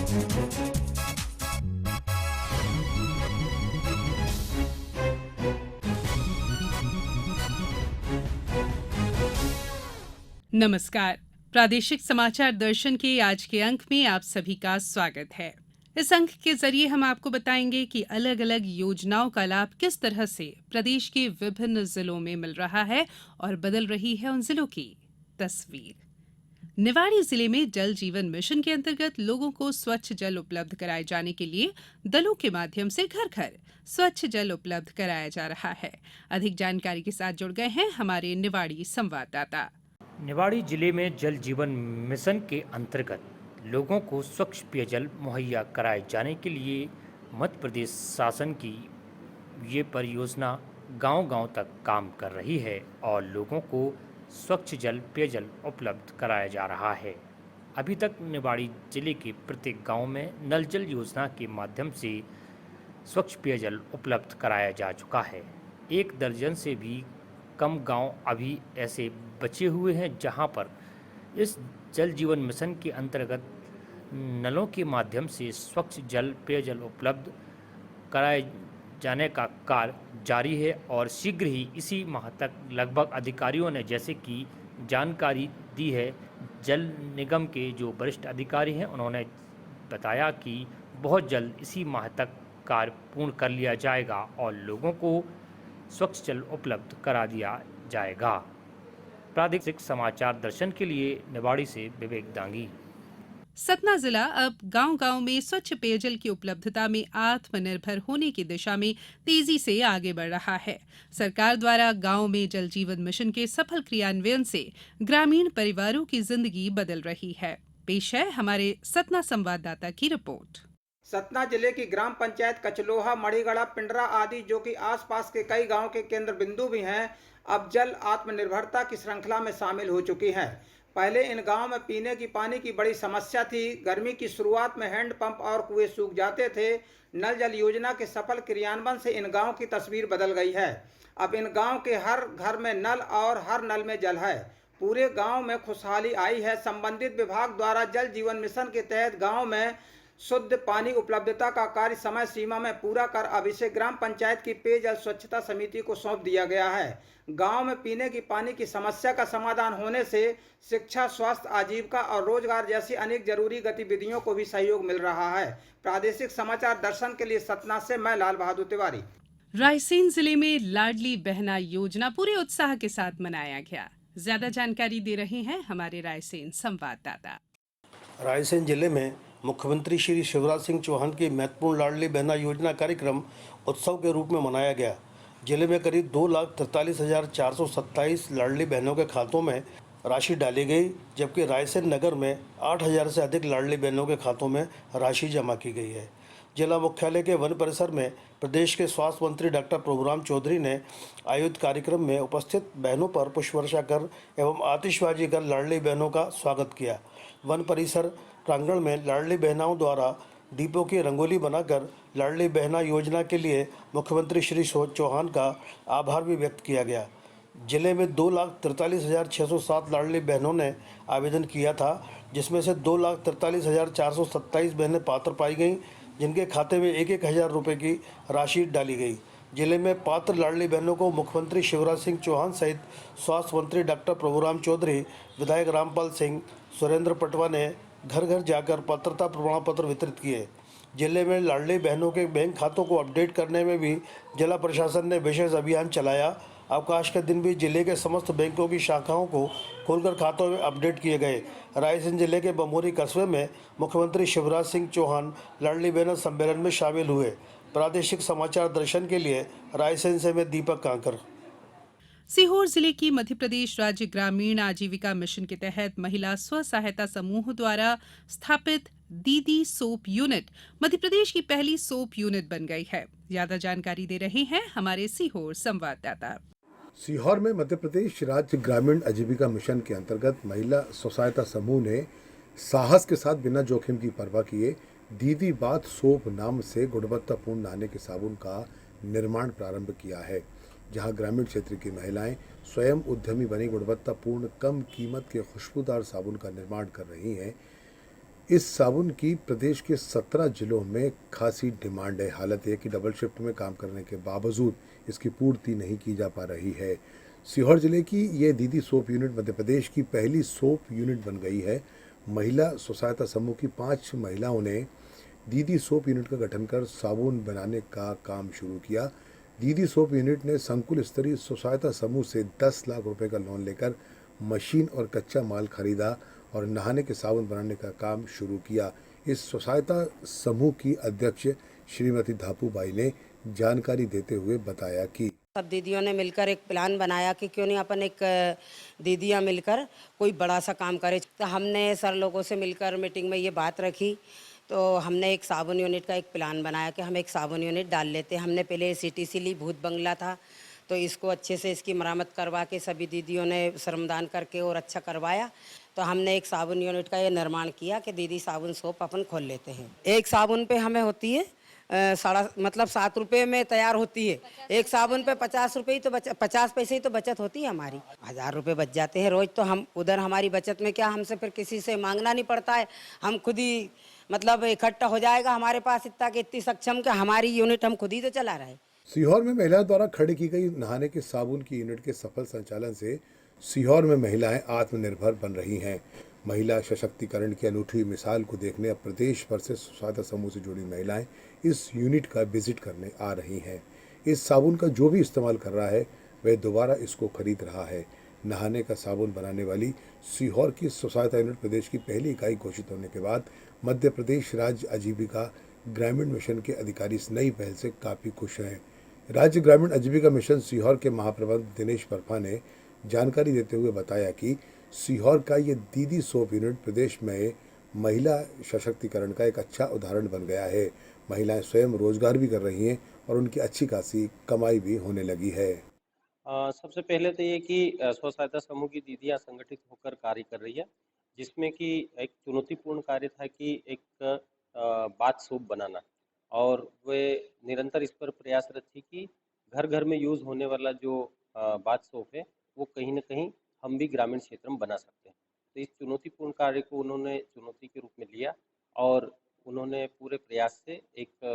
नमस्कार। प्रादेशिक समाचार दर्शन के आज के अंक में आप सभी का स्वागत है। इस अंक के जरिए हम आपको बताएंगे कि अलग अलग योजनाओं का लाभ किस तरह से प्रदेश के विभिन्न जिलों में मिल रहा है और बदल रही है उन जिलों की तस्वीर। निवाड़ी जिले में जल जीवन मिशन के अंतर्गत लोगों को स्वच्छ जल उपलब्ध कराए जाने के लिए दलों के माध्यम से घर घर स्वच्छ जल उपलब्ध कराया जा रहा है। अधिक जानकारी के साथ जुड़ गए हैं हमारे निवाड़ी संवाददाता। निवाड़ी जिले में जल जीवन मिशन के अंतर्गत लोगों को स्वच्छ पेयजल मुहैया कराए जाने के लिए मध्य प्रदेश शासन की ये परियोजना गांव-गांव तक काम कर रही है और लोगों को स्वच्छ जल पेयजल उपलब्ध कराया जा रहा है। अभी तक निवाड़ी जिले के प्रत्येक गांव में नल जल योजना के माध्यम से स्वच्छ पेयजल उपलब्ध कराया जा चुका है। 1 दर्जन से भी कम गांव अभी ऐसे बचे हुए हैं जहां पर इस जल जीवन मिशन के अंतर्गत नलों के माध्यम से स्वच्छ जल पेयजल उपलब्ध कराए जाने का कार्य जारी है और शीघ्र ही इसी माह तक लगभग अधिकारियों ने जैसे कि जानकारी दी है। जल निगम के जो वरिष्ठ अधिकारी हैं उन्होंने बताया कि बहुत जल्द इसी माह तक कार्य पूर्ण कर लिया जाएगा और लोगों को स्वच्छ जल उपलब्ध करा दिया जाएगा। प्रादेशिक समाचार दर्शन के लिए निवाड़ी से विवेक दांगी। सतना जिला अब गांव-गांव में स्वच्छ पेयजल की उपलब्धता में आत्मनिर्भर होने की दिशा में तेजी से आगे बढ़ रहा है। सरकार द्वारा गांव में जल जीवन मिशन के सफल क्रियान्वयन से ग्रामीण परिवारों की जिंदगी बदल रही है। पेश है हमारे सतना संवाददाता की रिपोर्ट। सतना जिले की ग्राम पंचायत कचलोहा, मणिगढ़ा, पिंडरा आदि जो कि आसपास के कई गांव के केंद्र बिंदु भी हैं, अब जल आत्मनिर्भरता की श्रृंखला में शामिल हो चुकी हैं। पहले इन गांव में पीने की पानी की बड़ी समस्या थी। गर्मी की शुरुआत में हैंडपंप और कुएं सूख जाते थे। नल जल योजना के सफल क्रियान्वयन से इन गांव की तस्वीर बदल गई है। अब इन गांव के हर घर में नल और हर नल में जल है। पूरे गांव में खुशहाली आई है। संबंधित विभाग द्वारा जल जीवन मिशन के तहत गाँव में शुद्ध पानी उपलब्धता का कार्य समय सीमा में पूरा कर अब इसे ग्राम पंचायत की पेयजल स्वच्छता समिति को सौंप दिया गया है। गांव में पीने की पानी की समस्या का समाधान होने से शिक्षा, स्वास्थ्य, आजीविका और रोजगार जैसी अनेक जरूरी गतिविधियों को भी सहयोग मिल रहा है। प्रादेशिक समाचार दर्शन के लिए सतना से मैं लाल बहादुर तिवारी। रायसेन जिले में लाडली बहना योजना पूरे उत्साह के साथ मनाया गया। ज्यादा जानकारी दे रहे हैं हमारे रायसेन संवाददाता। रायसेन जिले में मुख्यमंत्री श्री शिवराज सिंह चौहान की महत्वपूर्ण लाडली बहना योजना कार्यक्रम उत्सव के रूप में मनाया गया। जिले में करीब 2,43,427 लाडली बहनों के खातों में राशि डाली गई, जबकि रायसेन नगर में 8,000 से अधिक लाडली बहनों के खातों में राशि जमा की गई है। जिला मुख्यालय के वन परिसर में प्रदेश के स्वास्थ्य मंत्री डॉक्टर प्रभुराम चौधरी ने आयोजित कार्यक्रम में उपस्थित बहनों पर पुष्पवर्षा कर एवं आतिशबाजी कर लाडली बहनों का स्वागत किया। वन परिसर प्रांगण में लाडली बहनाओं द्वारा दीपों की रंगोली बनाकर लाडली बहना योजना के लिए मुख्यमंत्री श्री चौहान का आभार भी व्यक्त किया गया। जिले में 2,43,607 लाडली बहनों ने आवेदन किया था, जिसमें से 2,43,427 बहनें पात्र पाई गईं, जिनके खाते में 1,000 रुपये की राशि डाली गई। जिले में पात्र लाडली बहनों को मुख्यमंत्री शिवराज सिंह चौहान सहित स्वास्थ्य मंत्री डॉक्टर प्रभुराम चौधरी, विधायक रामपाल सिंह, सुरेंद्र पटवा ने घर घर जाकर पात्रता प्रमाण पत्र वितरित किए। जिले में लाडली बहनों के बैंक खातों को अपडेट करने में भी जिला प्रशासन ने विशेष अभियान चलाया। अवकाश के दिन भी जिले के समस्त बैंकों की शाखाओं को खोलकर खातों में अपडेट किए गए। रायसेन जिले के बमोरी कस्बे में मुख्यमंत्री शिवराज सिंह चौहान लाडली बहना सम्मेलन में शामिल हुए। प्रादेशिक समाचार दर्शन के लिए रायसेन से मैं दीपक कांकर। सीहोर जिले की मध्य प्रदेश राज्य ग्रामीण आजीविका मिशन के तहत महिला स्व सहायता समूह द्वारा स्थापित दीदी सोप यूनिट मध्य प्रदेश की पहली सोप यूनिट बन गई है। ज्यादा जानकारी दे रहे हैं हमारे सीहोर संवाददाता। सीहोर में मध्य प्रदेश राज्य ग्रामीण आजीविका मिशन के अंतर्गत महिला स्व सहायता समूह ने साहस के साथ बिना जोखिम की परवाह किए दीदी बात सोप नाम से गुणवत्तापूर्ण नहाने के साबुन का निर्माण प्रारंभ किया है, जहां ग्रामीण क्षेत्र की महिलाएं स्वयं उद्यमी बनी गुणवत्तापूर्ण कम कीमत के खुशबूदार साबुन का निर्माण कर रही हैं। इस साबुन की प्रदेश के 17 जिलों में खासी डिमांड है। हालत है कि डबल शिफ्ट में काम करने के बावजूद इसकी पूर्ति नहीं की जा पा रही है। सीहोर जिले की ये दीदी सोप यूनिट मध्य प्रदेश की पहली सोप यूनिट बन गई है। महिला स्व सहायता समूह की 5 महिलाओं ने दीदी सोप यूनिट का गठन कर साबुन बनाने का काम शुरू किया। दीदी सोप यूनिट ने संकुल स्तरीय स्व सहायता समूह से 10 लाख रुपए का लोन लेकर मशीन और कच्चा माल खरीदा और नहाने के साबुन बनाने का काम शुरू किया। इस स्व सहायता समूह की अध्यक्ष श्रीमती धापू बाई ने जानकारी देते हुए बताया कि सब दीदियों ने मिलकर एक प्लान बनाया कि क्यों नहीं अपन एक दीदियाँ मिलकर कोई बड़ा सा काम करें। तो हमने सर लोगों से मिलकर मीटिंग में ये बात रखी, तो हमने एक साबुन यूनिट का एक प्लान बनाया कि हम एक साबुन यूनिट डाल लेते हैं। हमने पहले सीटीसी ली, भूत बंगला था, तो इसको अच्छे से इसकी मरम्मत करवा के सभी दीदियों ने श्रमदान करके और अच्छा करवाया। तो हमने एक साबुन यूनिट का ये निर्माण किया कि दीदी साबुन सोप अपन खोल लेते हैं। एक साबुन पे हमें होती है 7 रुपये में तैयार होती है। एक साबुन पे 50 रुपये ही तो 50 पैसे ही तो बचत होती है हमारी। 1000 रुपये बच जाते हैं रोज। तो हम उधर हमारी बचत में क्या, हमसे फिर किसी से मांगना नहीं पड़ता है। हम खुद ही इकट्ठा हो जाएगा हमारे पास इतना कि इतनी सक्षम कि हमारी यूनिट हम खुद ही तो चला रहे हैं। सीहोर में महिलाओं द्वारा खड़ी की गई नहाने के साबुन की यूनिट के सफल संचालन से सीहोर में महिलाएं आत्मनिर्भर बन रही हैं। महिला सशक्तिकरण की अनूठी मिसाल को देखने अब प्रदेश भर से स्व सहायता समूह से जुड़ी महिलाएं इस यूनिट का विजिट करने आ रही हैं। इस साबुन का जो भी इस्तेमाल कर रहा है वह दोबारा इसको खरीद रहा है। नहाने का साबुन बनाने वाली सीहोर की स्व सहायता यूनिट प्रदेश की पहली इकाई घोषित होने के बाद मध्य प्रदेश राज्य आजीविका ग्रामीण मिशन के अधिकारी इस नई पहल से काफ़ी खुश हैं। राज्य ग्रामीण आजीविका मिशन सीहोर के महाप्रबंधक दिनेश परफा ने जानकारी देते हुए बताया कि सीहोर का ये दीदी सोप यूनिट प्रदेश में महिला सशक्तिकरण का एक अच्छा उदाहरण बन गया है। महिलाएं स्वयं रोजगार भी कर रही हैं और उनकी अच्छी खासी कमाई भी होने लगी है। सबसे पहले तो ये कि स्व सहायता समूह की दीदियाँ संगठित होकर कार्य कर रही है, जिसमें कि एक चुनौतीपूर्ण कार्य था कि एक बाथ सोप बनाना, और वे निरंतर इस पर प्रयासरत थी कि घर घर में यूज़ होने वाला जो बाथ सोप है वो कहीं ना कहीं हम भी ग्रामीण क्षेत्र में बना सकते हैं। तो इस चुनौतीपूर्ण कार्य को उन्होंने चुनौती के रूप में लिया और उन्होंने पूरे प्रयास से एक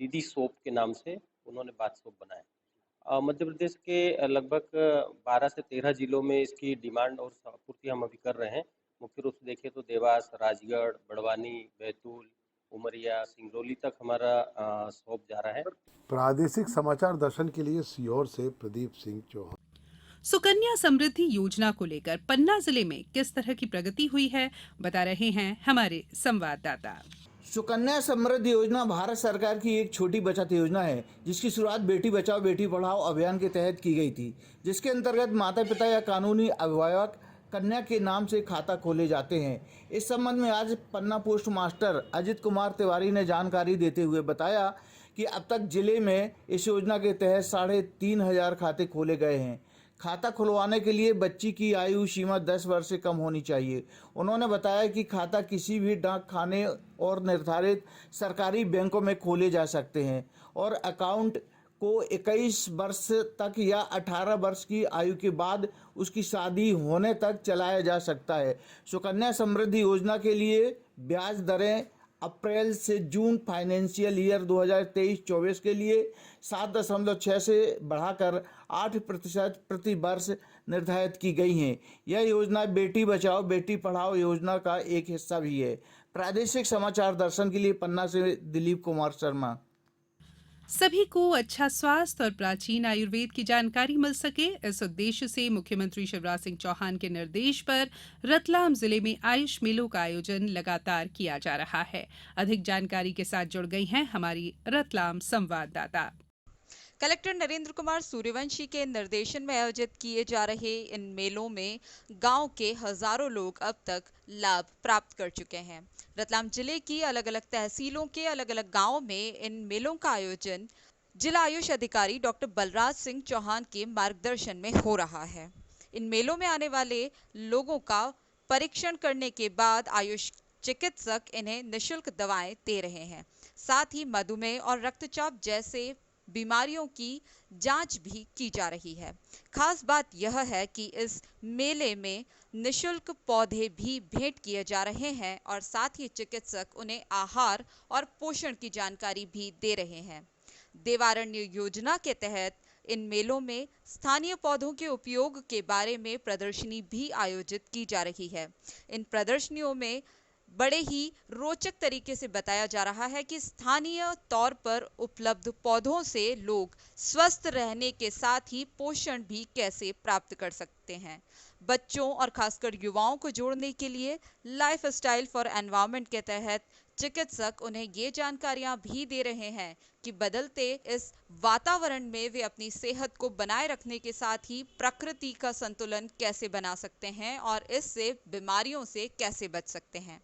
दीदी सोप के नाम से उन्होंने बाथ सोप बनाया। मध्य प्रदेश के लगभग 12 से 13 जिलों में इसकी डिमांड और आपूर्ति हम अभी कर रहे हैं। मुख्य रूप से देखें तो देवास, राजगढ़, बड़वानी, बैतूल, उमरिया, सिंगरौली तक हमारा सोप जा रहा है। प्रादेशिक समाचार दर्शन के लिए सीहोर से प्रदीप सिंह चौहान। सुकन्या समृद्धि योजना को लेकर पन्ना जिले में किस तरह की प्रगति हुई है, बता रहे हैं हमारे संवाददाता। सुकन्या समृद्धि योजना भारत सरकार की एक छोटी बचत योजना है, जिसकी शुरुआत बेटी बचाओ बेटी पढ़ाओ अभियान के तहत की गई थी, जिसके अंतर्गत माता पिता या कानूनी अभिभावक कन्या के नाम से खाता खोले जाते हैं। इस संबंध में आज पन्ना पोस्ट मास्टर अजित कुमार तिवारी ने जानकारी देते हुए बताया कि अब तक जिले में इस योजना के तहत 3500 खाते खोले गए हैं। खाता खुलवाने के लिए बच्ची की आयु सीमा 10 वर्ष से कम होनी चाहिए। उन्होंने बताया कि खाता किसी भी डाक खाने और निर्धारित सरकारी बैंकों में खोले जा सकते हैं और अकाउंट को 21 वर्ष तक या 18 वर्ष की आयु के बाद उसकी शादी होने तक चलाया जा सकता है। सुकन्या समृद्धि योजना के लिए ब्याज दरें अप्रैल से जून फाइनेंशियल ईयर 2023-24 के लिए 7.6 से बढ़ाकर 8% प्रति वर्ष निर्धारित की गई हैं। यह योजना बेटी बचाओ बेटी पढ़ाओ योजना का एक हिस्सा भी है। प्रादेशिक समाचार दर्शन के लिए पन्ना से दिलीप कुमार शर्मा। सभी को अच्छा स्वास्थ्य और प्राचीन आयुर्वेद की जानकारी मिल सके, इस उद्देश्य से मुख्यमंत्री शिवराज सिंह चौहान के निर्देश पर रतलाम जिले में आयुष मेलों का आयोजन लगातार किया जा रहा है। अधिक जानकारी के साथ जुड़ गई हैं हमारी रतलाम संवाददाता। कलेक्टर नरेंद्र कुमार सूर्यवंशी के निर्देशन में आयोजित किए जा रहे इन मेलों में गांव के हजारों लोग अब तक लाभ प्राप्त कर चुके हैं। रतलाम जिले की अलग अलग तहसीलों के अलग अलग गांवों में इन मेलों का आयोजन जिला आयुष अधिकारी डॉक्टर बलराज सिंह चौहान के मार्गदर्शन में हो रहा है। इन मेलों में आने वाले लोगों का परीक्षण करने के बाद आयुष चिकित्सक इन्हें निःशुल्क दवाएं दे रहे हैं। साथ ही मधुमेह और रक्तचाप जैसे बीमारियों की जांच भी की जा रही है। खास बात यह है कि इस मेले में निशुल्क पौधे भी भेंट किए जा रहे हैं और साथ ही चिकित्सक उन्हें आहार और पोषण की जानकारी भी दे रहे हैं। देवारण्य योजना के तहत इन मेलों में स्थानीय पौधों के उपयोग के बारे में प्रदर्शनी भी आयोजित की जा रही है। इन प्रदर्शनियों में बड़े ही रोचक तरीके से बताया जा रहा है कि स्थानीय तौर पर उपलब्ध पौधों से लोग स्वस्थ रहने के साथ ही पोषण भी कैसे प्राप्त कर सकते हैं। बच्चों और खासकर युवाओं को जोड़ने के लिए लाइफ स्टाइल फॉर एनवायरनमेंट के तहत चिकित्सक उन्हें ये जानकारियां भी दे रहे हैं कि बदलते इस वातावरण में वे अपनी सेहत को बनाए रखने के साथ ही प्रकृति का संतुलन कैसे बना सकते हैं और इससे बीमारियों से कैसे बच सकते हैं।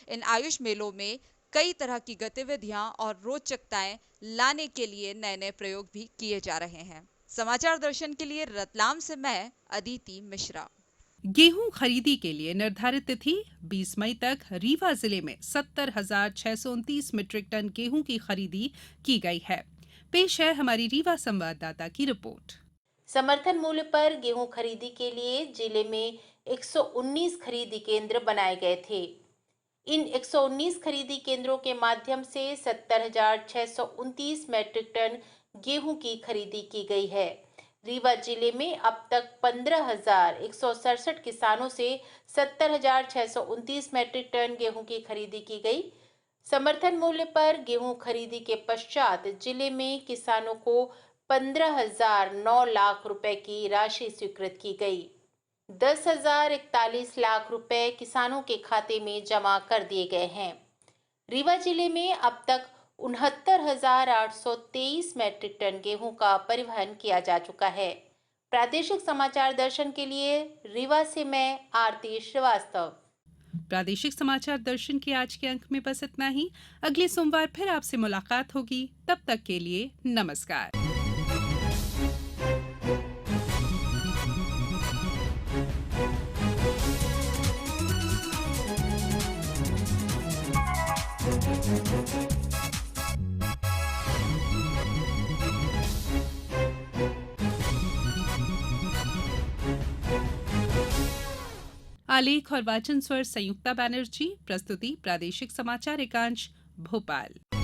इन आयुष मेलों में कई तरह की गतिविधियां और रोचकताएं लाने के लिए नए नए प्रयोग भी किए जा रहे हैं। समाचार दर्शन के लिए रतलाम से मैं अदिति मिश्रा। गेहूं खरीदी के लिए निर्धारित तिथि 20 मई तक रीवा जिले में 70,629 मीट्रिक टन गेहूं की खरीदी की गई है। पेश है हमारी रीवा संवाददाता की रिपोर्ट। समर्थन मूल्य पर गेहूं खरीदी के लिए जिले में 119 खरीदी केंद्र बनाए गए थे। इन 119 खरीदी केंद्रों के माध्यम से 70,629 मीट्रिक टन गेहूं की खरीदी की गई है। रीवा जिले में अब तक 15,167 किसानों से 70,629 मीट्रिक टन गेहूं की खरीदी की गई। समर्थन मूल्य पर गेहूं खरीदी के पश्चात जिले में किसानों को 15,009 लाख रुपए की राशि स्वीकृत की गई। 10,041 लाख रुपए किसानों के खाते में जमा कर दिए गए हैं। रीवा जिले में अब तक 69,823 मीट्रिक टन गेहूं का परिवहन किया जा चुका है। प्रादेशिक समाचार दर्शन के लिए रीवा से मैं आरती श्रीवास्तव। प्रादेशिक समाचार दर्शन के आज के अंक में बस इतना ही। अगले सोमवार फिर आपसे मुलाकात होगी। तब तक के लिए नमस्कार। आलेख और वाचन स्वर संयुक्ता बैनर्जी। प्रस्तुति प्रादेशिक समाचार एकांश भोपाल।